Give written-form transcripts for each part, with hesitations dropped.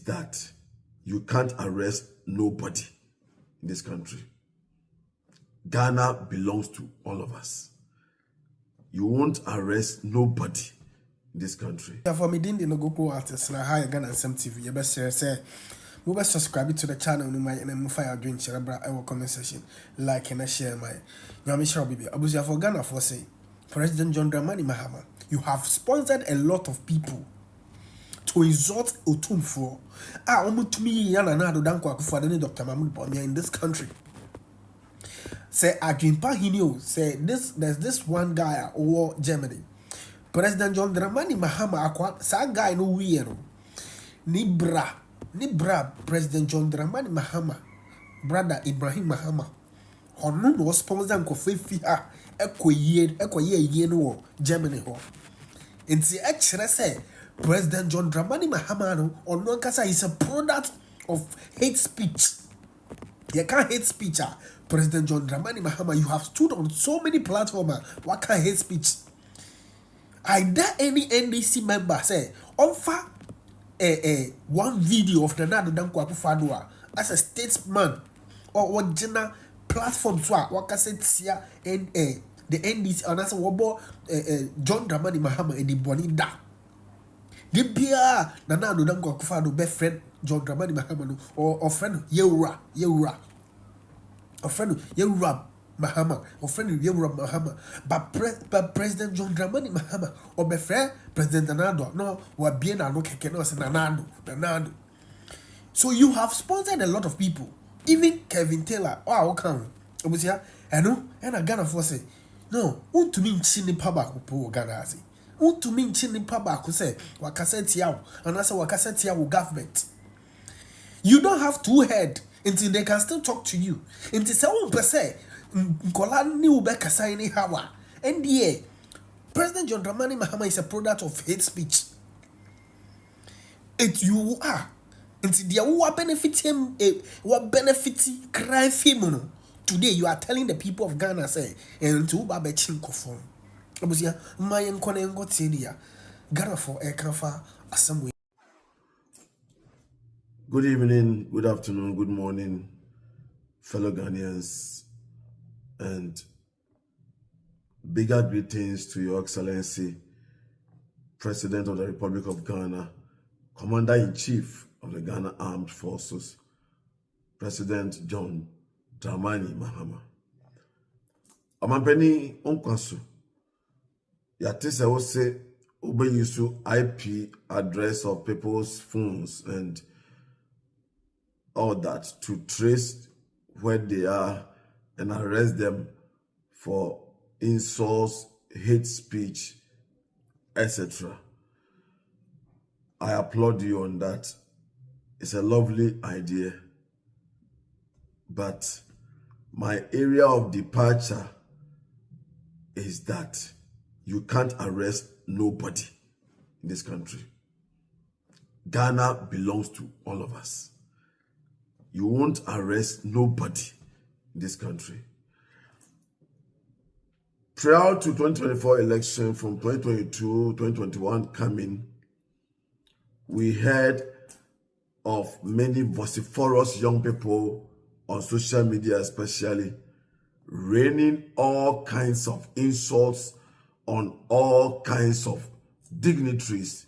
that you can't arrest nobody in this country. Ghana belongs to all of us. You won't arrest nobody in this country. For me, didn't no go artist na high Ghana Asem TV. You best say, we best subscribe to the channel. No my and fire drink cerebral. I will comment section, like and share my. You sure baby. Abuja for Ghana for say, President John Dramani Mahama, you have sponsored a lot of people to insult Otumfuo. To me, yana na do danko akufo de Dr. Mahmoud Bawumia in this country. Say Adwimpa Hinio say there's this one guy over Germany. President John Dramani Mahama akwa sa guy no we no. Nibra President John Dramani Mahama brother Ibrahim Mahama. Hono no sponsor nko fefi a ekoye no Germany ho. Nti e kire say President John Dramani Mahama no ono kasa is a product of hate speech. You can't hate speech. President John Dramani Mahama, you have stood on so many platforms. What kind of hate speech? I dare any NDC member say offer one video of the Nadu Danko Akufo-Addo as a statesman or what general platform so what can say and the NDC and as a wobo John Dramani Mahama and the Bonida. The beer Nadu Danko Akufo-Addo best friend John Dramani Mahama or friend Yeura. A friend Yeura Mahama, or friend Yeura Mahama, but President John Dramani Mahama, or be friend President Nanado, no, or being a look at Nanado. So you have sponsored a lot of people, even Kevin Taylor. Oh, okay. I know, and I Ghana for say, no, want to mean Chini Paba who poor Ghanazi. Want to mean Chini Paba who say, Wakasetia, and that's a Wakasetia government. You don't have two heads. Until they can still talk to you. Until someone per se, Nkola ni ubeka saini hawa. NDA, President John Dramani Mahama is a product of hate speech. You are. Until they are benefiting, what benefiting crime film. Today you are telling the people of Ghana say, and to Babe Chinko phone. Abusia, Mayan Konengo Tidia, Ghana for Ekafa, Asem. Good evening, good afternoon, good morning, fellow Ghanaians, and bigger greetings to Your Excellency, President of the Republic of Ghana, Commander-in-Chief of the Ghana Armed Forces, President John Dramani Mahama. Amampeni onkwaso, yatisa wose ube yusu IP address of people's phones and all that to trace where they are and arrest them for insults, hate speech, etc. I applaud you on that. It's a lovely idea. But my area of departure is that you can't arrest nobody in this country. Ghana belongs to all of us. You won't arrest nobody in this country. Prior to 2024 election, from 2022, 2021 coming, we heard of many vociferous young people on social media especially, raining all kinds of insults on all kinds of dignitaries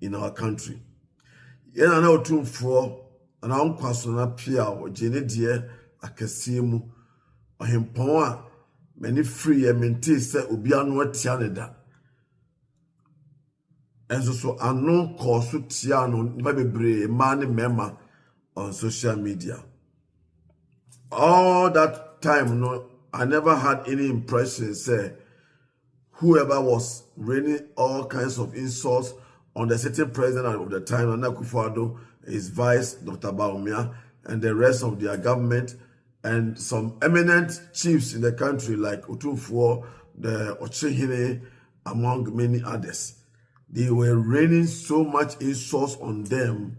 in our country. Yena na otumfo ana onkwaso na pia o jene die akese mu ohempon a many free e menti se obi anu atia ne da enso so anu ko so tia no ba bebre ma ne mema on social media. All that time no, I never had any impression say whoever was raining all kinds of insults on the sitting president of the time, Nana Akufo-Addo, his vice, Dr. Bawumia, and the rest of their government, and some eminent chiefs in the country like Otumfuo, the Ochehine, among many others. They were raining so much insults on them,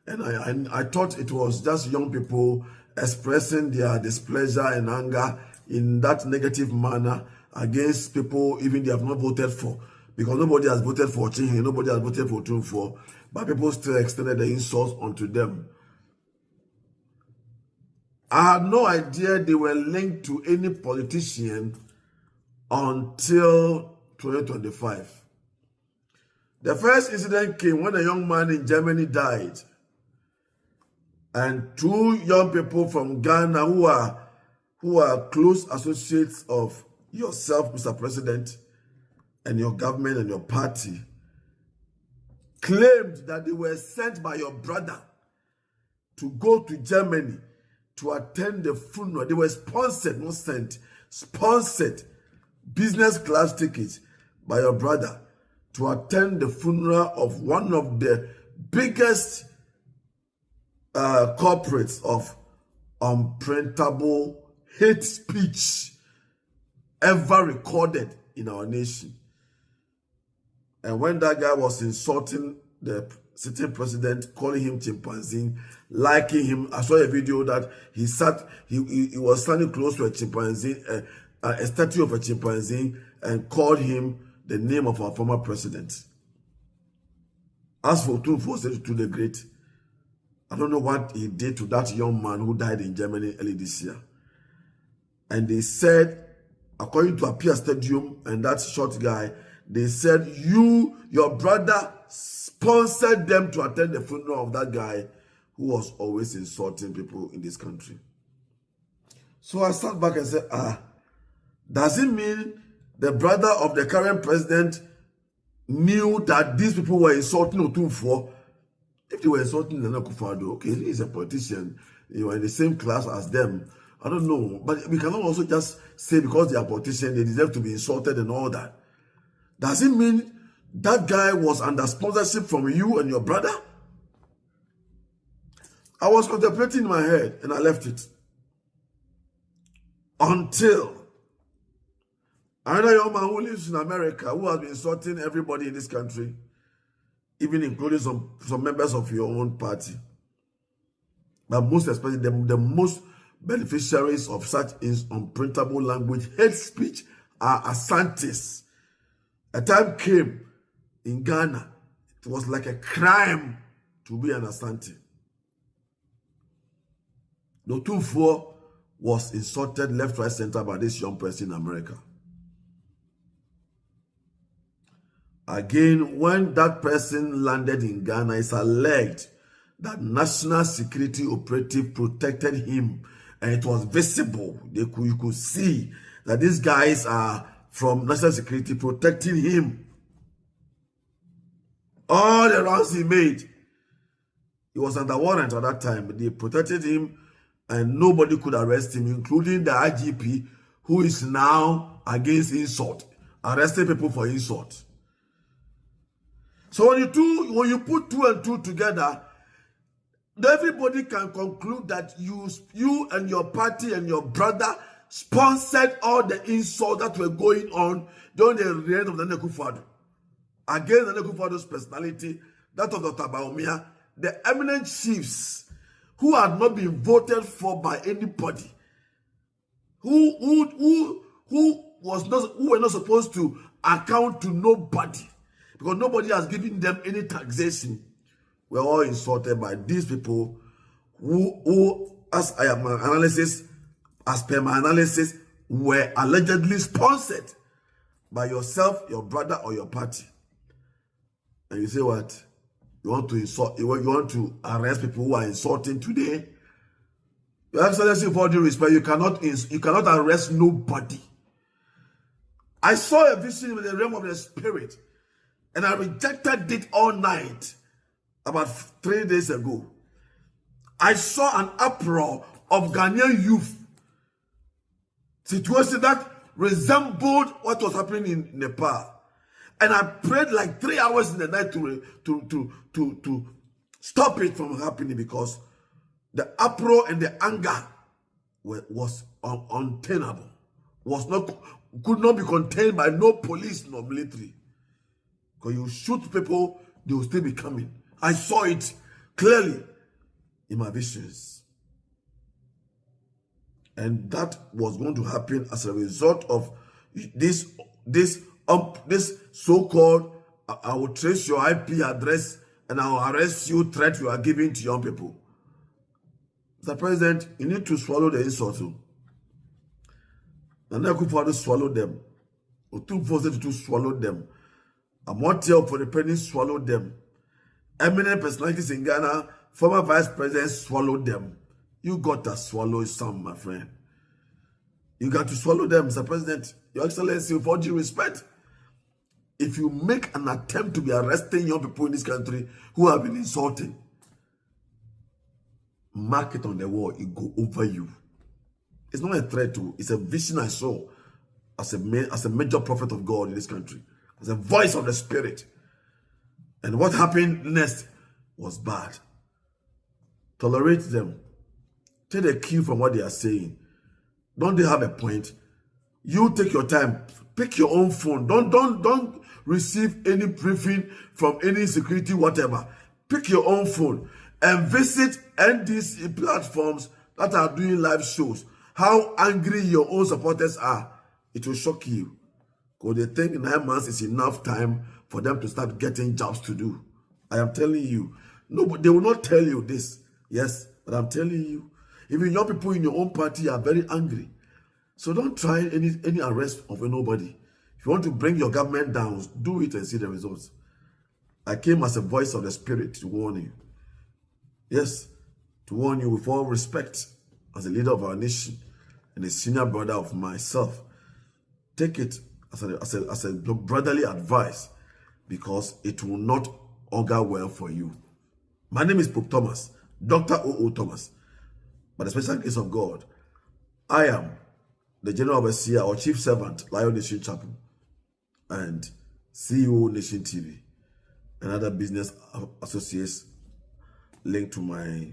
and I thought it was just young people expressing their displeasure and anger in that negative manner against people even they have not voted for. Because nobody has voted for Ochehine, nobody has voted for Otumfuo. but people still extended the insults onto them. I had no idea they were linked to any politician until 2025. The first incident came when a young man in Germany died, and two young people from Ghana who are close associates of yourself, Mr. President, and your government and your party, claimed that they were sent by your brother to go to Germany to attend the funeral. They were sponsored, not sent, sponsored business class tickets by your brother to attend the funeral of one of the biggest corporates of unprintable hate speech ever recorded in our nation. And when that guy was insulting the sitting president, calling him chimpanzee, liking him, I saw a video that he was standing close to a chimpanzee, a statue of a chimpanzee, and called him the name of our former president. As for to the Great, I don't know what he did to that young man who died in Germany early this year. And they said, according to Apia Stadium and that short guy, they said, your brother sponsored them to attend the funeral of that guy who was always insulting people in this country. So I sat back and said, does it mean the brother of the current president knew that these people were insulting Otumfuo? If they were insulting Nana Akufo-Addo, okay, he's a politician, you are in the same class as them. I don't know, but we cannot also just say because they are politicians, they deserve to be insulted and all that. Does it mean that guy was under sponsorship from you and your brother? I was contemplating in my head and I left it. Until another young man who lives in America, who has been insulting everybody in this country, even including some members of your own party, but most especially the most beneficiaries of such unprintable language, hate speech, are Asantes. A time came in Ghana, it was like a crime to be an Asante. Otumfuo was insulted left, right, center by this young person in America. Again, when that person landed in Ghana, it's alleged that national security operative protected him, and it was visible. You could see that these guys are from national security protecting him. All the rounds he made, he was under warrant at that time. They protected him, and nobody could arrest him, including the IGP, who is now against insult, arresting people for insult. So when you put two and two together, everybody can conclude that you and your party and your brother sponsored all the insults that were going on during the reign of Nana Akufo-Addo. Against Nana Akufo-Addo's personality, that of Dr. Bawumia, the eminent chiefs who had not been voted for by anybody, who were not supposed to account to nobody, because nobody has given them any taxation, were all insulted by these people who as per my analysis, were allegedly sponsored by yourself, your brother, or your party. And you say what? You want to insult, you want to arrest people who are insulting today? Your Excellency, with all due respect, you cannot arrest nobody. I saw a vision in the realm of the spirit, and I rejected it all night. About 3 days ago, I saw an uproar of Ghanaian youth, situation that resembled what was happening in Nepal, and I prayed like 3 hours in the night to stop it from happening, because the uproar and the anger was untenable, could not be contained by no police nor military. Because you shoot people, they will still be coming. I saw it clearly in my visions. And that was going to happen as a result of this so-called, I will trace your IP address and I'll arrest you, threat you are giving to young people. Mr. President, you need to swallow the insult. And I could swallow them. Or too forced to swallow them. I'm not here for the penny, swallow them. Eminent personalities in Ghana, former vice presidents, swallow them. You got to swallow some, my friend. You got to swallow them, Mr. President. Your Excellency, with all due respect, if you make an attempt to be arresting young people in this country who have been insulting, mark it on the wall, it go over you. It's not a threat to, it's a vision I saw as a major prophet of God in this country, as a voice of the Spirit. And what happened next was bad. Tolerate them. Take a cue from what they are saying. Don't they have a point? You take your time. Pick your own phone. Don't receive any briefing from any security, whatever. Pick your own phone and visit NDC platforms that are doing live shows. How angry your own supporters are. It will shock you. Because they think 9 months is enough time for them to start getting jobs to do. I am telling you. No, but they will not tell you this. Yes, but I'm telling you. Even young people in your own party are very angry. So don't try any arrest of nobody. If you want to bring your government down, do it and see the results. I came as a voice of the Spirit to warn you. Yes, to warn you with all respect as a leader of our nation and a senior brother of myself. Take it as a brotherly advice, because it will not augur well for you. My name is Pope Thomas, Dr. O.O. Thomas. By the special grace of God, I am the General Overseer or Chief Servant, Lion Nation Chapel, and CEO Nation TV, and other business associates linked to my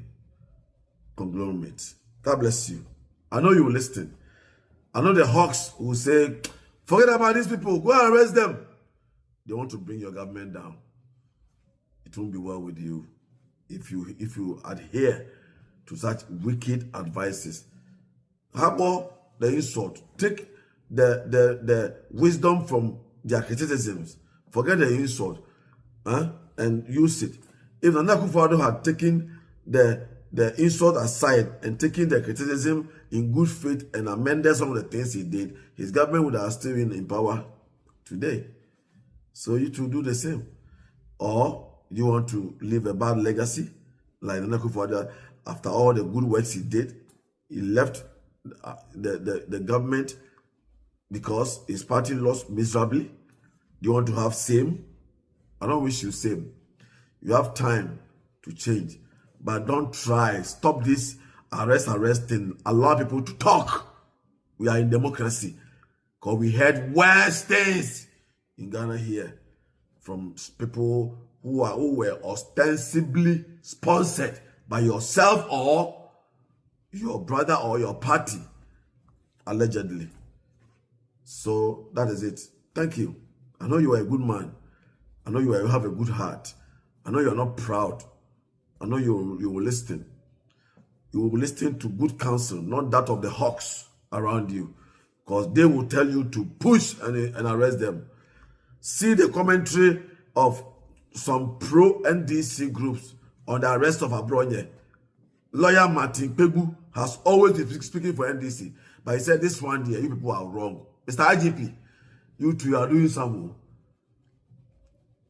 conglomerate. God bless you. I know you will listen. I know the hawks will say, forget about these people, go and arrest them. They want to bring your government down. It won't be well with you if you adhere to such wicked advices. How about the insult? Take the wisdom from their criticisms. Forget the insult, and use it. If Nana Akufo-Addo had taken the insult aside and taken the criticism in good faith and amended some of the things he did, his government would have still been in power today. So you to do the same. Or you want to leave a bad legacy like Nana Akufo-Addo. After all the good works he did, he left the government because his party lost miserably. You want to have same? I don't wish you same. You have time to change, but don't try. Stop this arresting. Allow people to talk. We are in democracy, because we heard worse things in Ghana here from people who were ostensibly sponsored by yourself or your brother or your party, allegedly. So that is it. Thank you. I know you are a good man. I know you have a good heart. I know you are not proud. I know you will listen. You will listen to good counsel, not that of the hawks around you, because they will tell you to push and arrest them. See the commentary of some pro-NDC groups on the arrest of Abronye. Lawyer Martin Pegu has always been speaking for NDC, but he said this one day, you people are wrong. Mr. IGP, you two are doing something.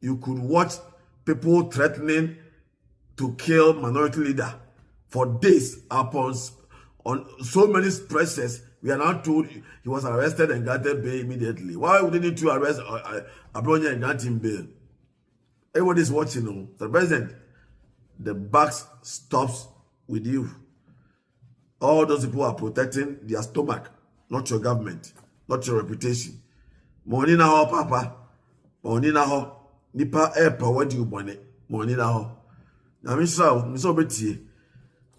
You could watch people threatening to kill minority leader for days upon on so many presses. We are now told he was arrested and granted bail immediately. Why would they need to arrest Abronye and grant him bail? Everybody is watching. The president, the buck stops with you. All those people are protecting their stomach, not your government, not your reputation. Money na ho, papa. Money na ho. Nipa power di ubone. Money na ho. Na mi so betie.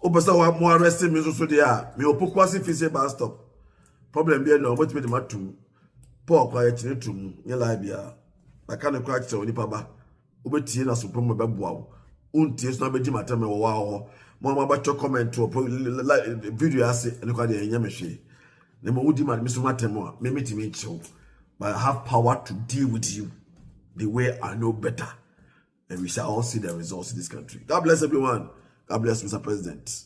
O pesa wa mo arrest me so dia. Me opokwase fi say bus stop. Problem be no, but me the matum. Paul kwa chine tum. Nye la bia. Aka no kwa chire onipa ba. O betie na so promo be boa wo. Untie so na be di matame wo wa ho. Mo ma ba cho comment to video ase ene kwa de enya mehwe. Na mo wudi ma me so matame a me metimi chiw. But I have power to deal with you the way I know better. and we shall all see the results in this country. God bless everyone. God bless Mr. President.